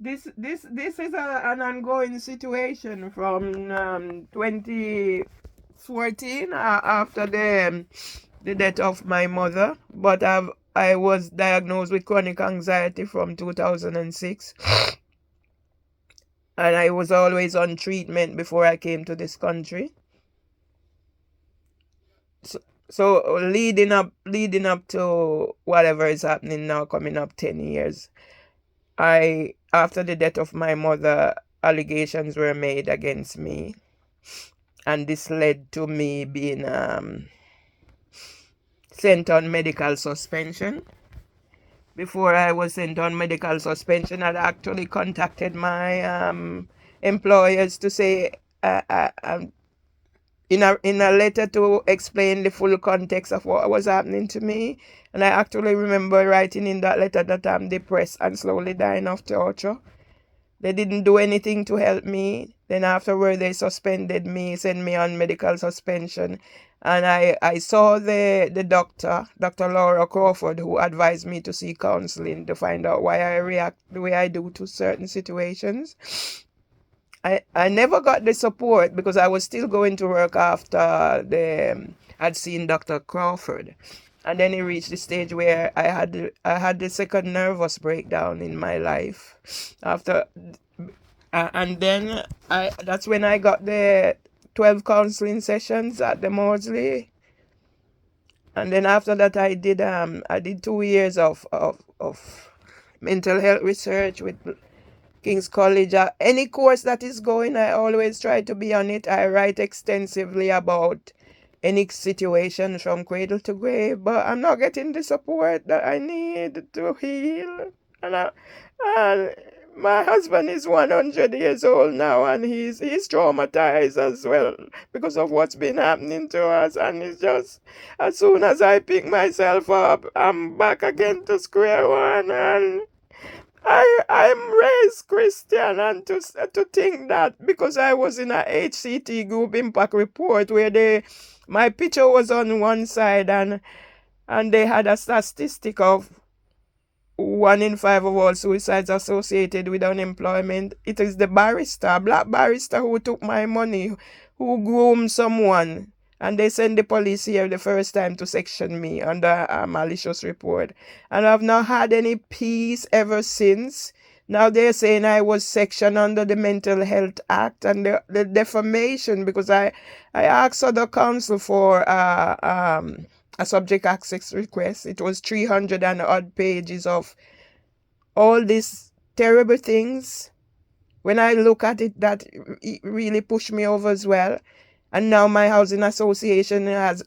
This is an ongoing situation from 2014, after the death of my mother. But I was diagnosed with chronic anxiety from 2006, and I was always on treatment before I came to this country. So, so leading up to whatever is happening now, coming up 10 years, I after the death of my mother, allegations were made against me, and this led to me being sent on medical suspension. Before I was sent on medical suspension, I'd actually contacted my employers to say, in a letter, to explain the full context of what was happening to me. And I actually remember writing in that letter that I'm depressed and slowly dying of torture. They didn't do anything to help me. Then afterward, they suspended me, sent me on medical suspension. And I saw the doctor, Dr. Laura Crawford, who advised me to seek counseling to find out why I react the way I do to certain situations. I never got the support because I was still going to work after I'd seen Dr. Crawford. And then it reached the stage where I had the second nervous breakdown in my life. And then that's when I got the 12 counseling sessions at the Maudsley. And then after that, I did 2 years of mental health research with King's College. Any course that is going, I always try to be on it. I write extensively about any situation from cradle to grave, but I'm not getting the support that I need to heal. And my husband is 100 years old now, and he's traumatized as well because of what's been happening to us. And it's just, as soon as I pick myself up, I'm back again to square one. And I'm raised Christian, and to think that because I was in a HCT group impact report where my picture was on one side, and they had a statistic of 1 in 5 of all suicides associated with unemployment. It is the barrister, black barrister, who took my money, who groomed someone, and they sent the police here the first time to section me under a malicious report. And I've not had any peace ever since. Now they're saying I was sectioned under the Mental Health Act and the defamation, because I asked other counsel for a subject access request. It was 300 and odd pages of all these terrible things. When I look at it, that it really pushed me over as well. And now my housing association has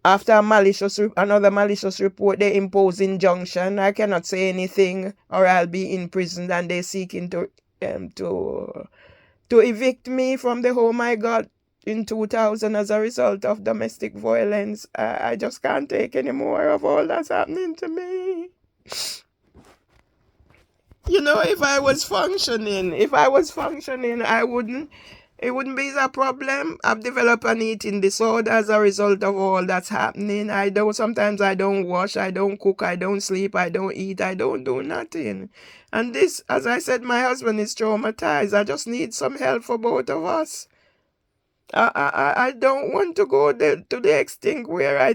after another malicious report, they impose injunction. I cannot say anything or I'll be in prison, and they're seeking to evict me from the home I got in 2000 as a result of domestic violence. I just can't take any more of all that's happening to me. If I was functioning, it wouldn't be a problem. I've developed an eating disorder as a result of all that's happening. Sometimes I don't wash, I don't cook, I don't sleep, I don't eat, I don't do nothing. And this, as I said, my husband is traumatized. I just need some help for both of us. I don't want to go to the extent where I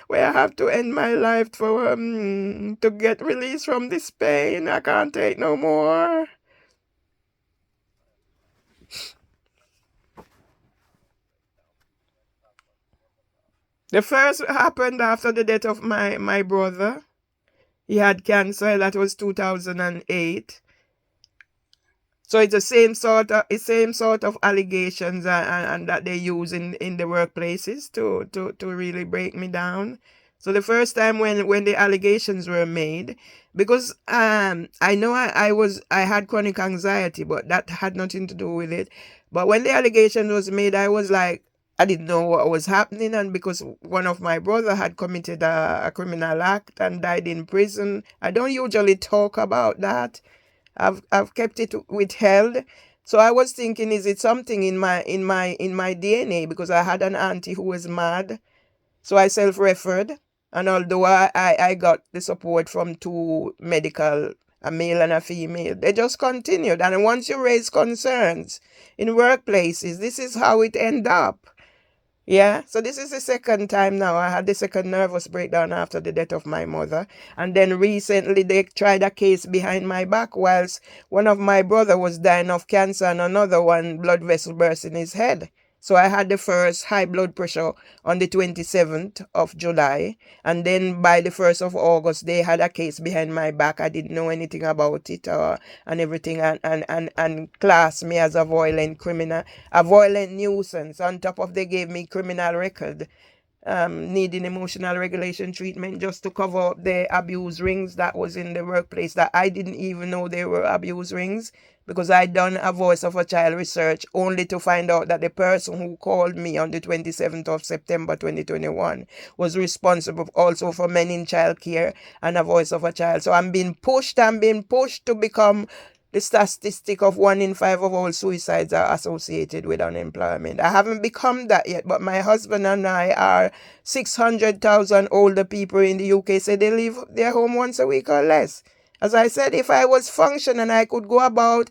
have to end my life to get released from this pain. I can't take no more. The first happened after the death of my brother. He had cancer. That was 2008. So it's the same sort of allegations, and that they use in the workplaces to really break me down. So the first time when the allegations were made, because I know I had chronic anxiety, but that had nothing to do with it. But when the allegation was made, I was like, I didn't know what was happening, and because one of my brother had committed a criminal act and died in prison, I don't usually talk about that. I've kept it withheld. So I was thinking, is it something in my DNA? Because I had an auntie who was mad. So I self-referred. And although I got the support from two medical a male and a female. They just continued. And once you raise concerns in workplaces, this is how it end up. Yeah, so this is the second time now. I had the second nervous breakdown after the death of my mother. And then recently they tried a case behind my back whilst one of my brother was dying of cancer and another one blood vessel burst in his head. So I had the first high blood pressure on the 27th of July. And then by the 1st of August, they had a case behind my back. I didn't know anything about it and everything and classed me as a violent criminal, a violent nuisance. On top of they gave me criminal record, needing emotional regulation treatment just to cover up the abuse rings that was in the workplace that I didn't even know they were abuse rings because I done a voice of a child research only to find out that the person who called me on the 27th of September 2021 was responsible also for men in child care and a voice of a child. So I'm being pushed to become the statistic of 1 in 5 of all suicides are associated with unemployment. I haven't become that yet, but my husband and I are 600,000 older people in the UK say they leave their home once a week or less. As I said, if I was functioning, I could go about,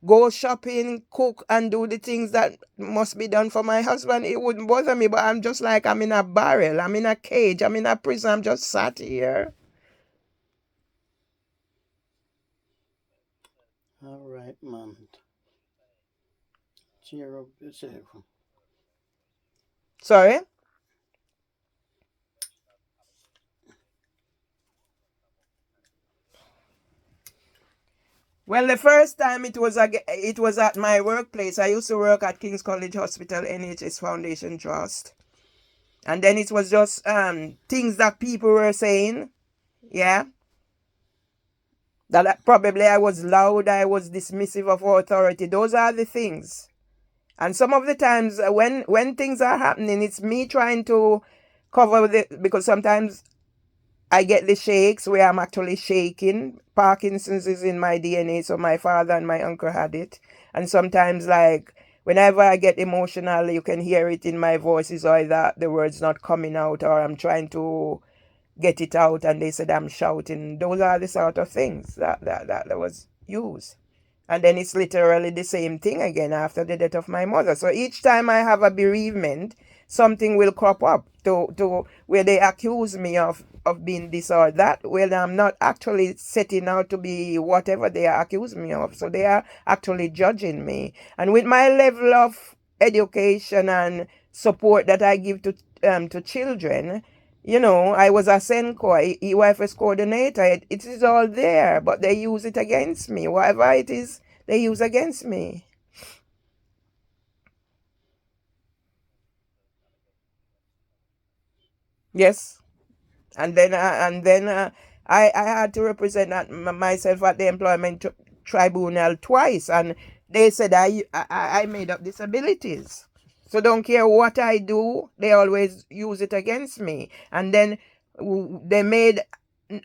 go shopping, cook, and do the things that must be done for my husband. It wouldn't bother me, but I'm just like I'm in a barrel, I'm in a cage, I'm in a prison, I'm just sat here. All right, mom. Cheer up yourself. Sorry? Well, the first time it was at my workplace. I used to work at King's College Hospital NHS Foundation Trust, and then it was just things that people were saying, yeah, that probably I was loud, I was dismissive of authority. Those are the things. And some of the times when things are happening, it's me trying to cover because sometimes I get the shakes where I'm actually shaking. Parkinson's is in my DNA, so my father and my uncle had it. And sometimes, like, whenever I get emotional, you can hear it in my voice, is either the words not coming out or I'm trying to get it out and they said I'm shouting. Those are the sort of things that was used. And then it's literally the same thing again after the death of my mother. So each time I have a bereavement, something will crop up to where they accuse me of being this or that, when I'm not actually setting out to be whatever they are accusing me of. So they are actually judging me. And with my level of education and support that I give to children, I was a SENCO, EYFS coordinator. It is all there, but they use it against me. Whatever it is, they use against me. Yes. And then I had to represent myself at the employment tribunal twice, and they said I made up disabilities. So don't care what I do, they always use it against me. And then they made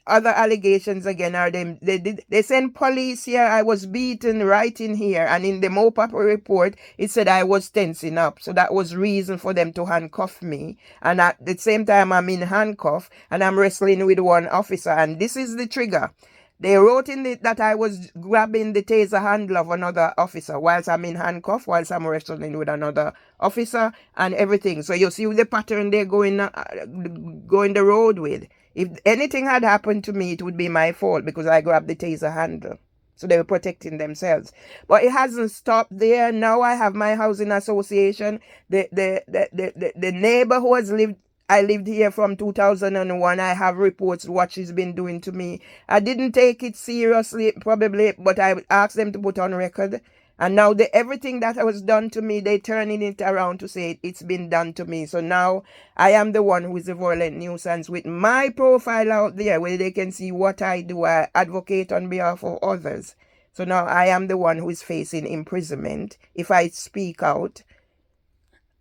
other allegations again. Or they sent police here. I was beaten right in here, and in the Mopap report it said I was tensing up, so that was reason for them to handcuff me. And at the same time I'm in handcuff and I'm wrestling with one officer, and this is the trigger. They wrote in that I was grabbing the taser handle of another officer whilst I'm in handcuff, whilst I'm wrestling with another officer and everything. So you see the pattern they're going the road with. If anything had happened to me, it would be my fault because I grabbed the taser handle. So they were protecting themselves. But it hasn't stopped there. Now I have my housing association. The neighbor who has lived, I lived here from 2001. I have reports what she's been doing to me. I didn't take it seriously, probably, but I asked them to put on record. And now everything that was done to me, they turning it around to say it's been done to me. So now I am the one who is a violent nuisance with my profile out there where they can see what I do. I advocate on behalf of others. So now I am the one who is facing imprisonment if I speak out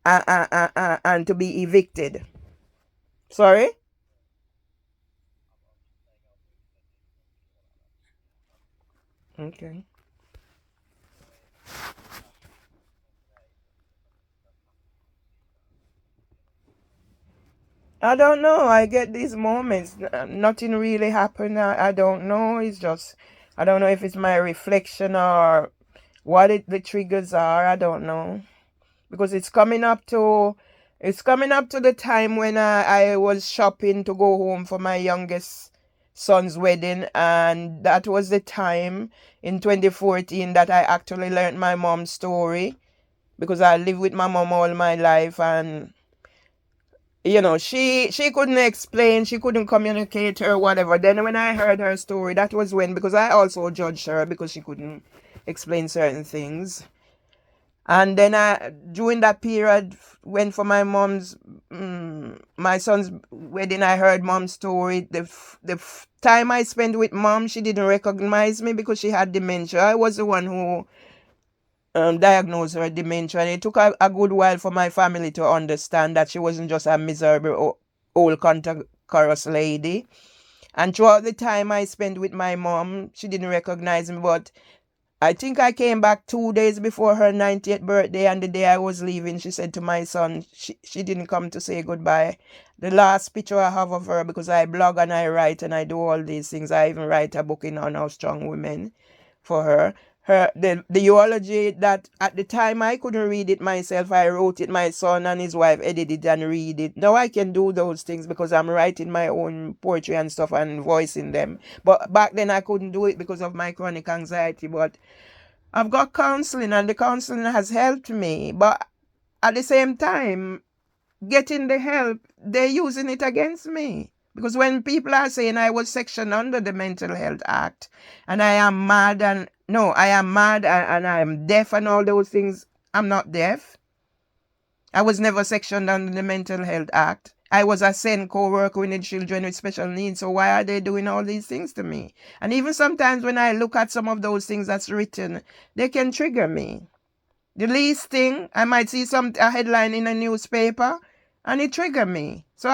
and to be evicted. Sorry? Okay. I don't know. I get these moments. Nothing really happened. I don't know. It's just I don't know if it's my reflection or what the triggers are. I don't know. Because it's coming up to the time when I was shopping to go home for my youngest son's wedding, and that was the time in 2014 that I actually learned my mom's story, because I lived with my mom all my life, and she couldn't explain, she couldn't communicate or whatever. Then when I heard her story, that was when, because I also judged her because she couldn't explain certain things. And then during that period, when for my son's wedding, I heard mom's story. The time I spent with mom, she didn't recognize me because she had dementia. I was the one who diagnosed her dementia, and it took a good while for my family to understand that she wasn't just a miserable old cantankerous lady. And throughout the time I spent with my mom, she didn't recognize me, but I think I came back 2 days before her 90th birthday, and the day I was leaving, she said to my son, she didn't come to say goodbye. The last picture I have of her, because I blog and I write and I do all these things, I even write a book in On How Strong Women for her. The eulogy that at the time I couldn't read it myself, I wrote it, my son and his wife edited it and read it. Now I can do those things because I'm writing my own poetry and stuff and voicing them. But back then I couldn't do it because of my chronic anxiety. But I've got counseling, and the counseling has helped me. But at the same time, getting the help, they're using it against me. Because when people are saying I was sectioned under the Mental Health Act and I am mad and I am deaf and all those things, I'm not deaf. I was never sectioned under the Mental Health Act. I was a SENCO worker with children with special needs. So why are they doing all these things to me? And even sometimes when I look at some of those things that's written, they can trigger me. The least thing, I might see a headline in a newspaper and it trigger me. So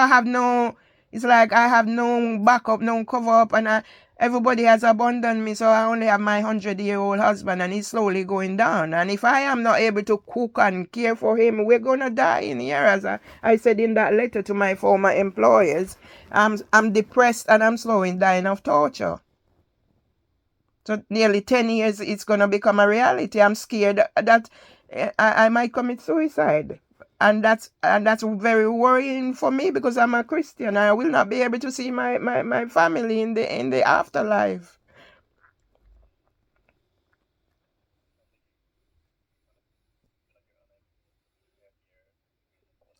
it's like I have no backup, no cover up, and everybody has abandoned me. So I only have my 100-year-old husband, and he's slowly going down. And if I am not able to cook and care for him, we're going to die in here. As I said in that letter to my former employers, I'm depressed and I'm slowly dying of torture. So nearly 10 years, it's going to become a reality. I'm scared that I might commit suicide. And that's very worrying for me, because I'm a Christian. I will not be able to see my family in the afterlife.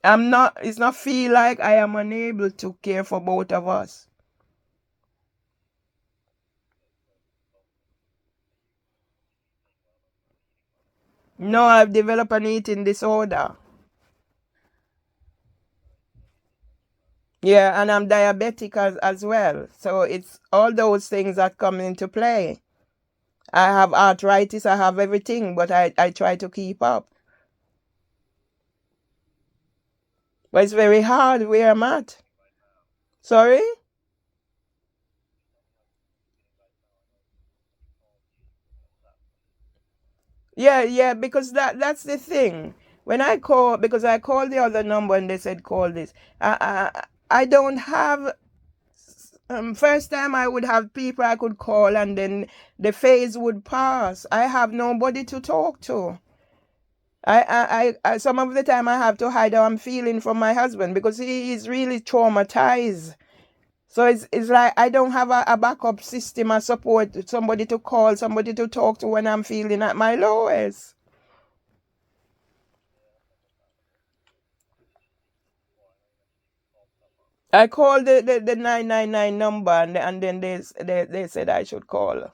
It's not feel like I am unable to care for both of us. No, I've developed an eating disorder. Yeah, and I'm diabetic as well. So it's all those things that come into play. I have arthritis, I have everything, but I try to keep up. But it's very hard where I'm at. Sorry? Yeah, because that's the thing. When I call, because I called the other number and they said call this. I don't have. First time I would have people I could call, and then the phase would pass. I have nobody to talk to. I some of the time I have to hide how I'm feeling from my husband, because he is really traumatized. So it's like I don't have a backup system, a support, somebody to call, somebody to talk to when I'm feeling at my lowest. I called the 999 number, and then they said I should call.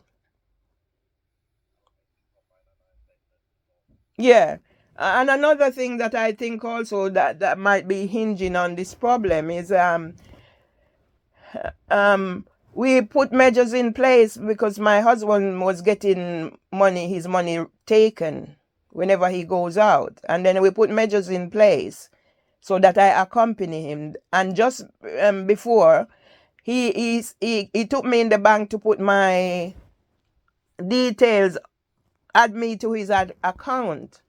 Yeah. And another thing that I think also that might be hinging on this problem is we put measures in place because my husband was getting his money taken whenever he goes out. And then we put measures in place so that I accompany him. And just before, he took me in the bank to put my details, add me to his account.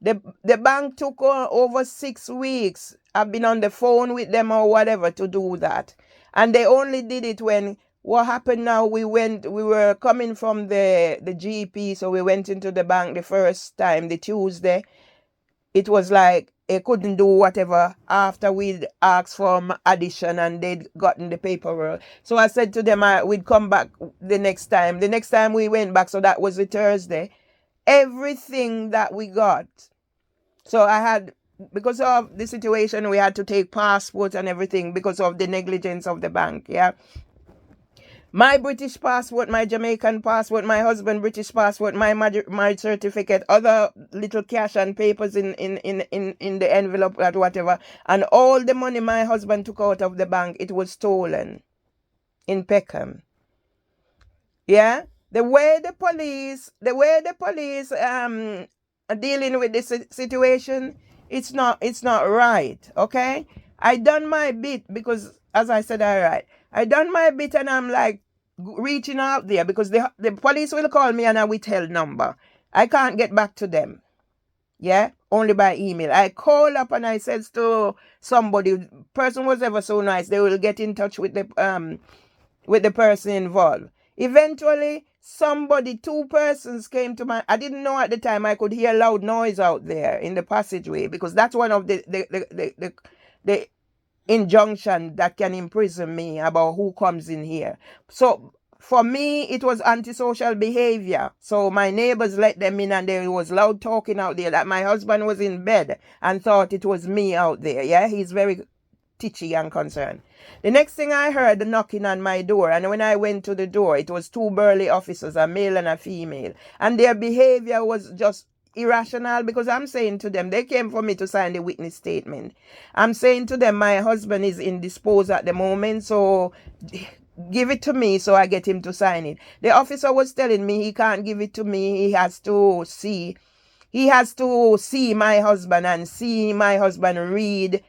The bank took over 6 weeks. I've been on the phone with them or whatever to do that. And they only did it when what happened now, we were coming from the GP, so we went into the bank the first time, the Tuesday. It was like they couldn't do whatever after we'd asked for addition and they'd gotten the paperwork. So I said to them we'd come back the next time. The next time we went back, so that was the Thursday, everything that we got. So I had, because of the situation, we had to take passports and everything because of the negligence of the bank. Yeah. My British passport, my Jamaican passport, my husband British passport, my marriage certificate, other little cash and papers in the envelope or whatever, and all the money my husband took out of the bank, it was stolen in Peckham. Yeah, the way the police are dealing with this situation, it's not right. Okay, I done my bit because, as I said, I done my bit, and I'm like reaching out there because the police will call me and I withheld number. I can't get back to them. Yeah, only by email. I call up and I says to somebody, person was ever so nice, they will get in touch with the person involved. Eventually, two persons came to I didn't know at the time, I could hear loud noise out there in the passageway because that's one of the injunction that can imprison me about who comes in here. So for me, it was antisocial behavior. So my neighbors let them in and there was loud talking out there that my husband was in bed and thought it was me out there. Yeah, he's very titchy and concerned. The next thing I heard, the knocking on my door, and when I went to the door, it was two burly officers, a male and a female, and their behavior was just irrational because I'm saying to them, they came for me to sign the witness statement. I'm saying to them, my husband is indisposed at the moment, so give it to me so I get him to sign it. The officer was telling me he can't give it to me, he has to see my husband and see my husband read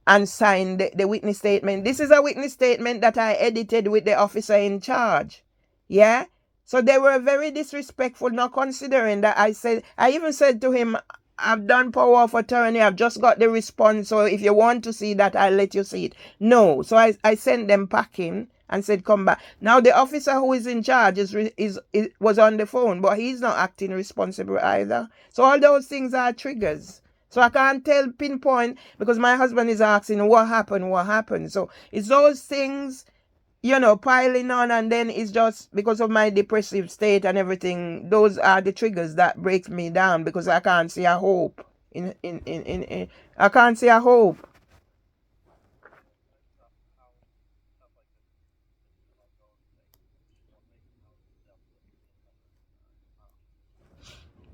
and sign the witness statement. This is a witness statement that I edited with the officer in charge. Yeah? So they were very disrespectful, not considering that I even said to him, I've done power of attorney, I've just got the response, so if you want to see that, I'll let you see it. No. So I sent them packing and said, come back. Now the officer who is in charge was on the phone, but he's not acting responsible either. So all those things are triggers. So I can't pinpoint because my husband is asking what happened. So it's those things, piling on, and then it's just because of my depressive state and everything. Those are the triggers that break me down because I can't see a hope. I can't see a hope.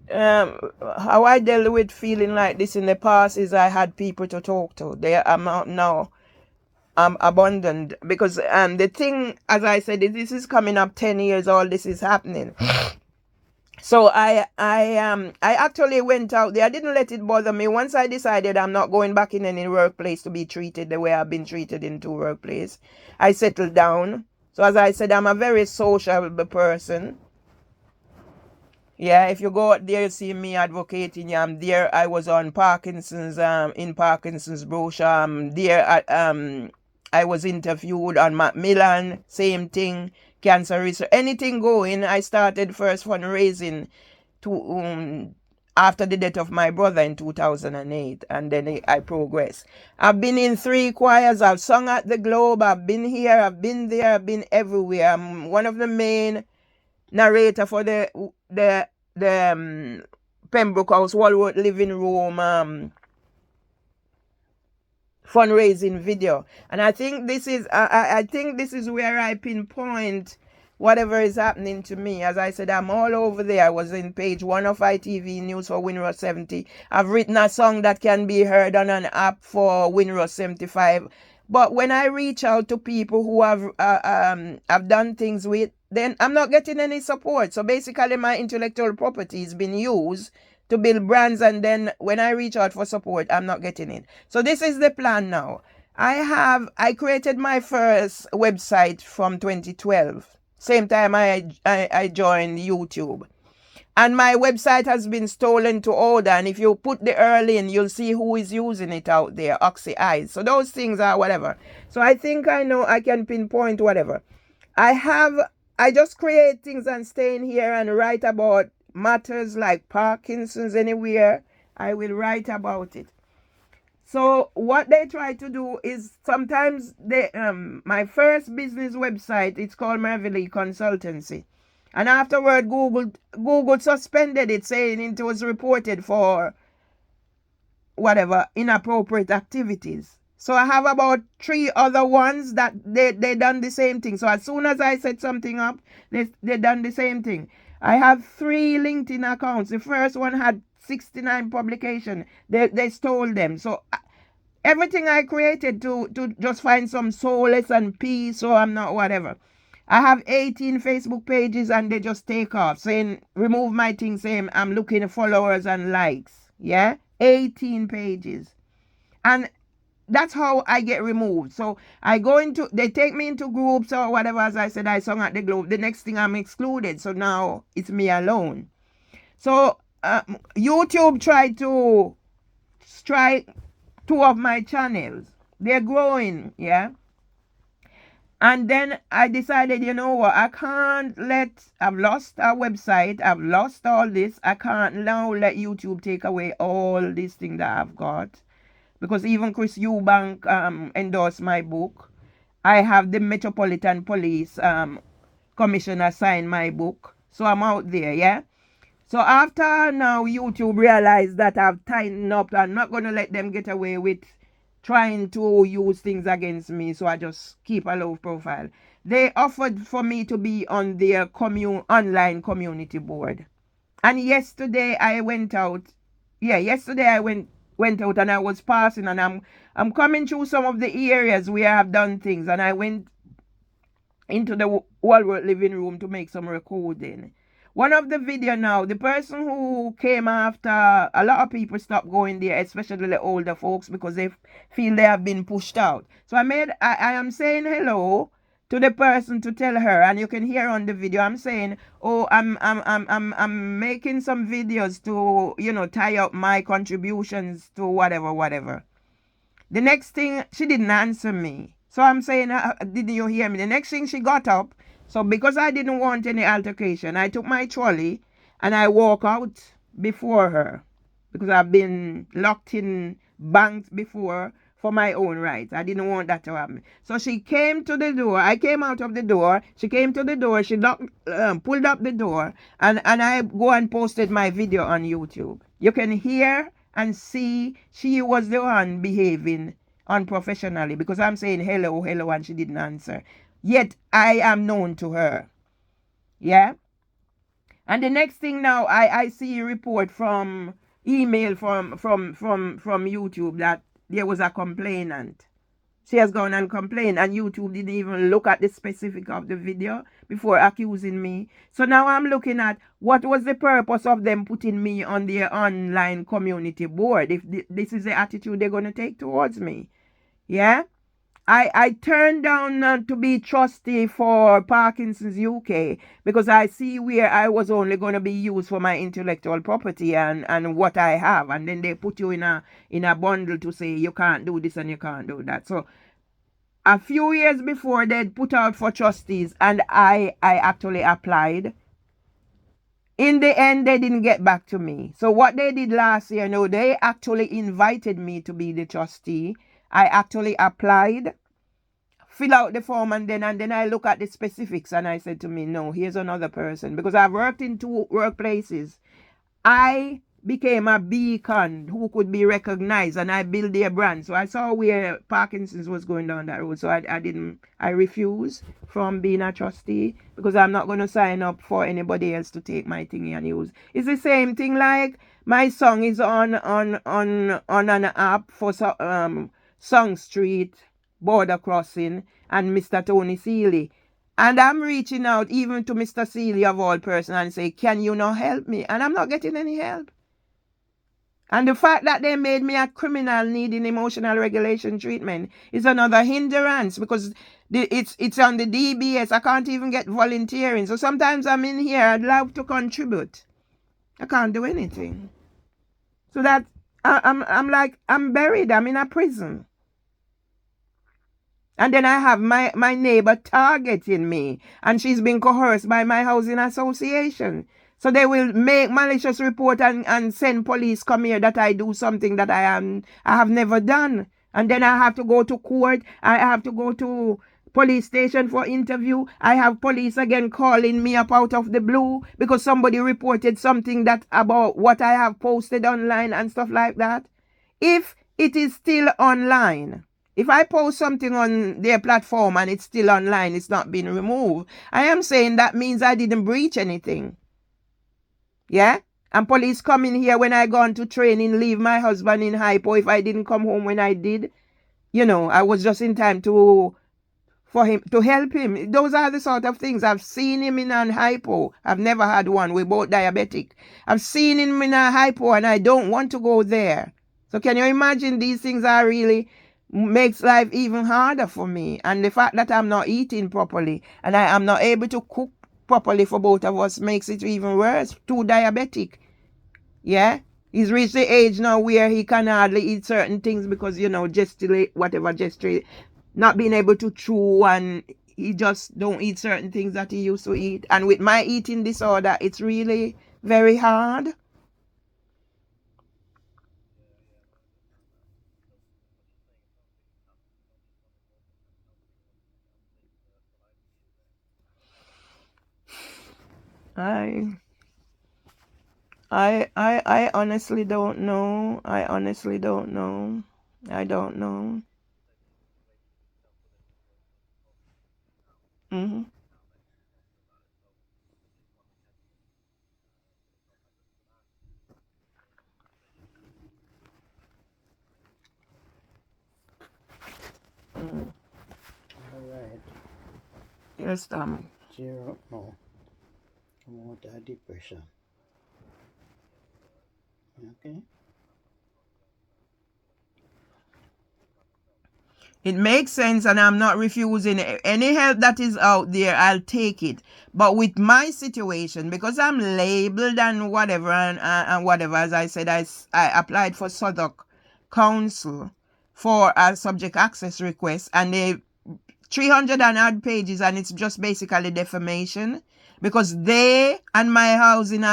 How I dealt with feeling like this in the past is I had people to talk to. They are now abandoned because the thing, as I said, this is coming up 10 years. All this is happening. So I actually went out there. I didn't let it bother me. Once I decided I'm not going back in any workplace to be treated the way I've been treated in two workplaces, I settled down. So as I said, I'm a very sociable person. Yeah, if you go out there, you see me advocating. I'm there. I was on Parkinson's, in Parkinson's brochure. I was interviewed on Macmillan, same thing, cancer research, anything going. I started first fundraising to after the death of my brother in 2008, and then I progressed. I've been in 3 choirs. I've sung at the Globe. I've been here. I've been there. I've been everywhere. I'm one of the main narrator for the Pembroke House Walworth Living Room fundraising video, and I think this is where I pinpoint whatever is happening to me. As I said, I'm all over there. I was in page 1 of ITV News for Windrush 70. I've written a song that can be heard on an app for Windrush 75. But when I reach out to people who have done things with, then I'm not getting any support. So basically my intellectual property is being used to build brands, and then when I reach out for support, I'm not getting it. So this is the plan now. I created my first website from 2012. Same time I joined YouTube. And my website has been stolen to order. And if you put the URL in, you'll see who is using it out there, Oxy Eyes. So those things are whatever. So I think I know I can pinpoint whatever. I just create things and stay in here and write about matters like Parkinson's anywhere. I will write about it. So what they try to do is sometimes they my first business website, it's called Merville Consultancy. And afterward Google suspended it, saying it was reported for whatever inappropriate activities. So I have about 3 other ones that they done the same thing. So as soon as I set something up, they done the same thing. I have 3 LinkedIn accounts. The first one had 69 publication. They stole them. So everything I created to just find some solace and peace, so I'm not whatever. I have 18 Facebook pages and they just take off saying, remove my thing, saying I'm looking at followers and likes. Yeah, 18 pages. And that's how I get removed. So they take me into groups or whatever. As I said, I sung at the Globe. The next thing, I'm excluded. So now it's me alone. So YouTube tried to strike 2 of my channels. They're growing, yeah. And then I decided, you know what, I've lost our website, I've lost all this. I can't now let YouTube take away all these things that I've got. Because even Chris Eubank endorsed my book. I have the Metropolitan Police Commissioner sign my book. So I'm out there, yeah. So after now YouTube realized that I've tightened up, I'm not going to let them get away with trying to use things against me, so I just keep a low profile. They offered for me to be on their online community board. And yesterday I went out. Yeah, yesterday I went out and I was passing, and I'm coming through some of the areas where I've done things, and I went into the Walworth living room to make some recording. One of the video now, the person who came after, a lot of people stopped going there, especially the older folks, because they feel they have been pushed out. So I am saying hello to the person to tell her, and you can hear on the video, I'm saying, oh, I'm making some videos to, you know, tie up my contributions to whatever. The next thing, she didn't answer me. So I'm saying, didn't you hear me? The next thing, she got up. So because I didn't want any altercation, I took my trolley and I walked out before her. Because I've been locked in banks before for my own rights. I didn't want that to happen. So she came to the door. I came out of the door. She came to the door. She pulled up the door. And I go and posted my video on YouTube. You can hear and see she was the one behaving unprofessionally, because I'm saying hello, and she didn't answer. Yet I am known to her. Yeah? And the next thing now, I see a report from email from YouTube that there was a complainant. She has gone and complained, and YouTube didn't even look at the specific of the video before accusing me. So now I'm looking at what was the purpose of them putting me on their online community board if this is the attitude they're going to take towards me. Yeah? I turned down to be trustee for Parkinson's UK because I see where I was only going to be used for my intellectual property and what I have, and then they put you in a bundle to say you can't do this and you can't do that. So a few years before, they'd put out for trustees, and I actually applied. In the end, they didn't get back to me. So what they did last year, no, they actually invited me to be the trustee. I actually applied, fill out the form, and then I look at the specifics, and I said to me, no, here's another person. Because I've worked in 2 workplaces. I became a beacon who could be recognized, and I built their brand. So I saw where Parkinson's was going down that road. So I refused from being a trustee, because I'm not going to sign up for anybody else to take my thingy and use. It's the same thing like my song is on an app for Song Street, Border Crossing, and Mr. Tony Seeley. And I'm reaching out even to Mr. Seeley of all persons and say, can you not help me? And I'm not getting any help. And the fact that they made me a criminal needing emotional regulation treatment is another hindrance, because it's on the DBS. I can't even get volunteering. So sometimes I'm in here, I'd love to contribute. I can't do anything. So that I'm like, I'm buried. I'm in a prison. And then I have my neighbor targeting me, and she's been coerced by my housing association. So they will make malicious report and send police come here that I do something that I have never done. And then I have to go to court. I have to go to police station for interview. I have police again calling me up out of the blue because somebody reported something that about what I have posted online and stuff like that. If it is still online, if I post something on their platform and it's still online, it's not been removed, I am saying that means I didn't breach anything. Yeah? And police come in here when I gone to training, leave my husband in hypo if I didn't come home when I did. I was just in time for him to help him. Those are the sort of things. I've seen him in an hypo. I've never had one. We're both diabetic. I've seen him in a hypo and I don't want to go there. So can you imagine these things are really makes life even harder for me. And the fact that I'm not eating properly and I am not able to cook properly for both of us makes it even worse. Too diabetic. Yeah? He's reached the age now where he can hardly eat certain things because, gesture, not being able to chew, and he just don't eat certain things that he used to eat. And with my eating disorder, it's really very hard. I I honestly don't know. I honestly don't know. I don't know. Mm-hmm. Mm. All right. Yes, Tom. Zero. No. More that depression. Okay. It makes sense, and I'm not refusing any help that is out there. I'll take it. But with my situation, because I'm labeled and whatever, and whatever, as I said, I applied for Southwark Council for a subject access request, and they 300 and odd pages, and it's just basically defamation because they and my housing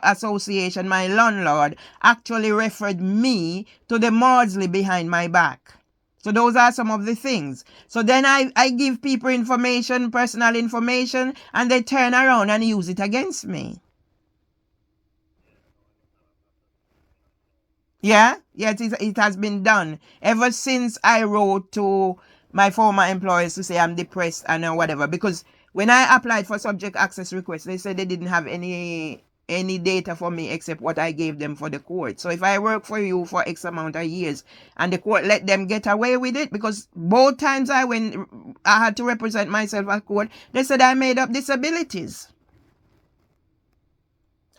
association, my landlord, actually referred me to the Maudsley behind my back. So those are some of the things. So then I give people information, personal information, and they turn around and use it against me. Yeah, it has been done ever since I wrote to my former employers to say I'm depressed and whatever. Because when I applied for subject access request, they said they didn't have any data for me except what I gave them for the court. So if I work for you for X amount of years and the court let them get away with it, because both times I had to represent myself at court, they said I made up disabilities.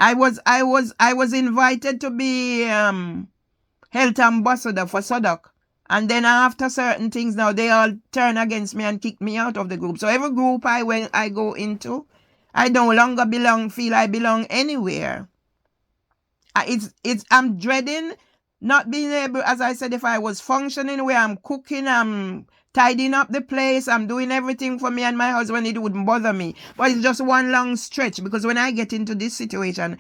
I was invited to be health ambassador for Southwark. And then after certain things now, they all turn against me and kick me out of the group. So every group I go into, I no longer feel I belong anywhere. I'm dreading not being able, as I said, if I was functioning where I'm cooking, I'm tidying up the place, I'm doing everything for me and my husband, it wouldn't bother me. But it's just one long stretch because when I get into this situation,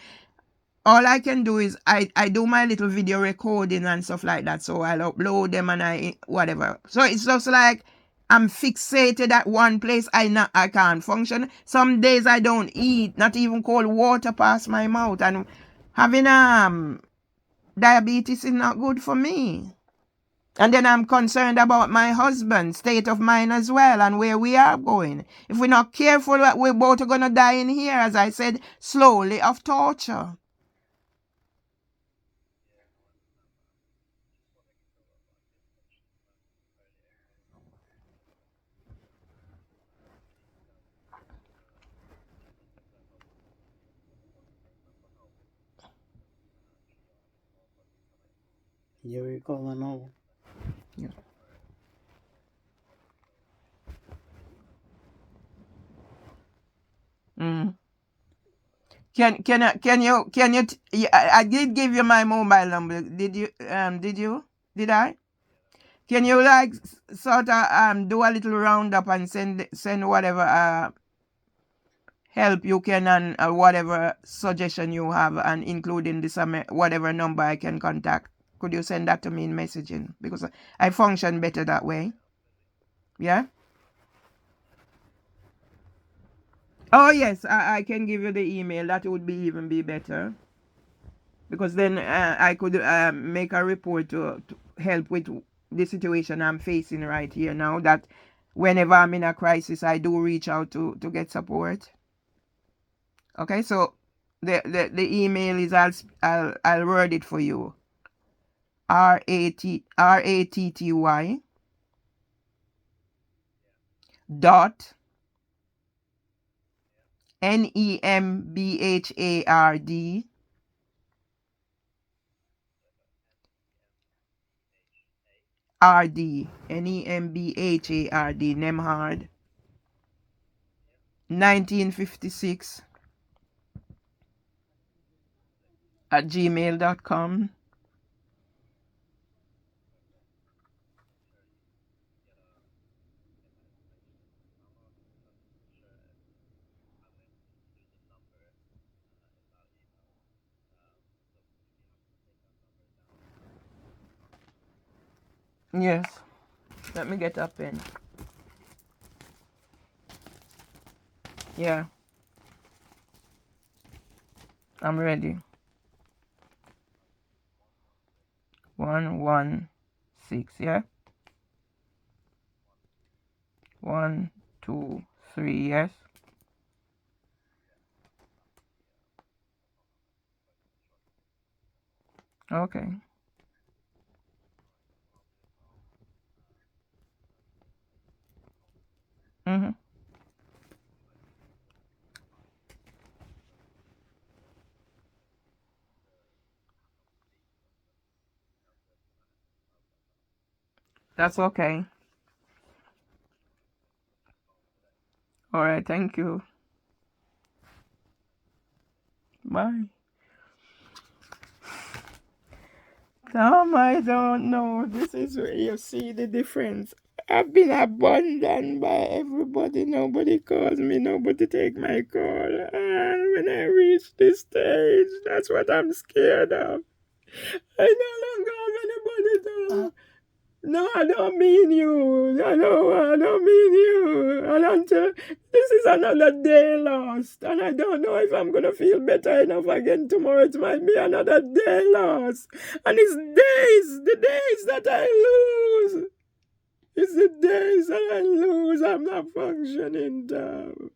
all I can do is I do my little video recording and stuff like that. So I'll upload them and whatever. So it's just like I'm fixated at one place. I can't function. Some days I don't eat, not even cold water past my mouth. And having diabetes is not good for me. And then I'm concerned about my husband's state of mind as well and where we are going. If we're not careful, we're both going to die in here, as I said, slowly of torture. You recover now. Yeah. Mm. I did give you my mobile number. Did you? Did I? Can you like sort of do a little roundup and send whatever help you can and whatever suggestion you have, and including this whatever number I can contact? Could you send that to me in messaging, because I function better that way? Yeah. Oh yes, I can give you the email. That would be even be better, because then I could make a report to help with the situation I'm facing right here now. That whenever I'm in a crisis, I do reach out to get support. Okay, so the email is, I'll word it for you. RATTY dot NEMBHARD Nemhard 1956 at gmail.com. Yes. Let me get a pen. Yeah, I'm ready. 116. Yeah. 1 2 3. Yes. Okay. Mm-hmm. That's okay. All right. Thank you. Bye. Tom, I don't know. This is where you see the difference. I've been abandoned by everybody. Nobody calls me. Nobody take my call. And when I reach this stage, that's what I'm scared of. I no longer have anybody to. No, I don't mean you. No, I don't mean you. I don't. This is another day lost, and I don't know if I'm gonna feel better enough again tomorrow. It might be another day lost, and it's the days that I lose. It's the days that I lose. I'm not functioning, Tom.